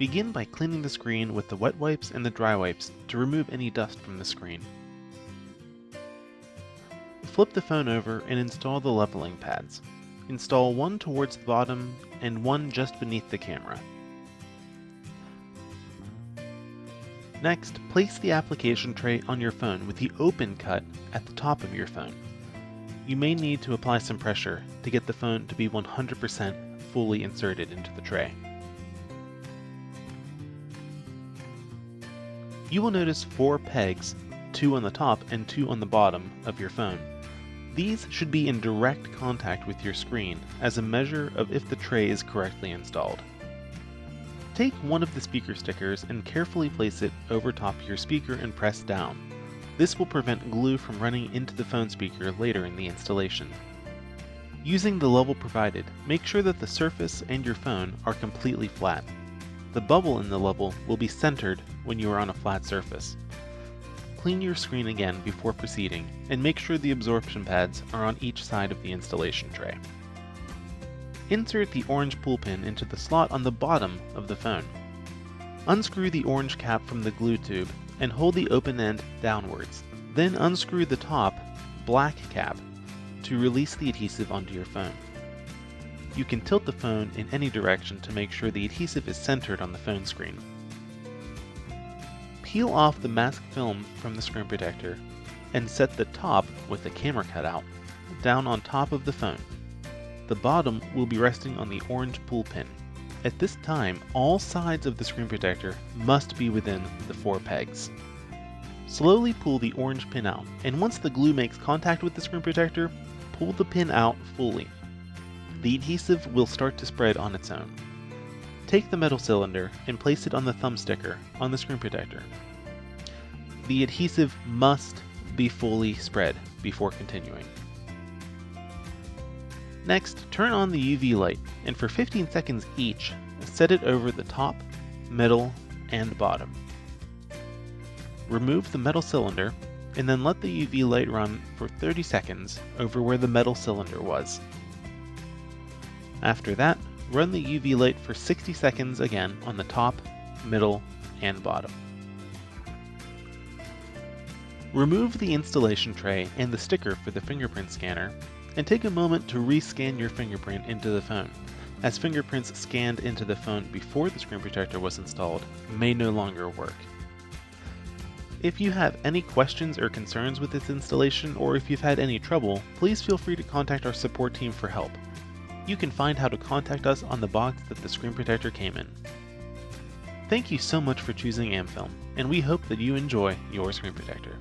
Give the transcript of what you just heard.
Begin by cleaning the screen with the wet wipes and the dry wipes to remove any dust from the screen. Flip the phone over and install the leveling pads. Install one towards the bottom and one just beneath the camera. Next, place the application tray on your phone with the open cut at the top of your phone. You may need to apply some pressure to get the phone to be 100% fully inserted into the tray. You will notice 4 pegs, 2 on the top and 2 on the bottom of your phone. These should be in direct contact with your screen as a measure of if the tray is correctly installed. Take one of the speaker stickers and carefully place it over top your speaker and press down. This will prevent glue from running into the phone speaker later in the installation. Using the level provided, make sure that the surface and your phone are completely flat. The bubble in the level will be centered when you are on a flat surface. Clean your screen again before proceeding, and make sure the absorption pads are on each side of the installation tray. Insert the orange pull pin into the slot on the bottom of the phone. Unscrew the orange cap from the glue tube and hold the open end downwards. Then unscrew the top, black cap to release the adhesive onto your phone. You can tilt the phone in any direction to make sure the adhesive is centered on the phone screen. Peel off the mask film from the screen protector and set the top, with the camera cutout, down on top of the phone. The bottom will be resting on the orange pull pin. At this time, all sides of the screen protector must be within the 4 pegs. Slowly pull the orange pin out, and once the glue makes contact with the screen protector, pull the pin out fully. The adhesive will start to spread on its own. Take the metal cylinder and place it on the thumb sticker on the screen protector. The adhesive must be fully spread before continuing. Next, turn on the UV light, and for 15 seconds each, set it over the top, middle, and bottom. Remove the metal cylinder, and then let the UV light run for 30 seconds over where the metal cylinder was. After that, run the UV light for 60 seconds again on the top, middle, and bottom. Remove the installation tray and the sticker for the fingerprint scanner, and take a moment to rescan your fingerprint into the phone, as fingerprints scanned into the phone before the screen protector was installed may no longer work. If you have any questions or concerns with this installation, or if you've had any trouble, please feel free to contact our support team for help. You can find how to contact us on the box that the screen protector came in. Thank you so much for choosing amFilm, and we hope that you enjoy your screen protector.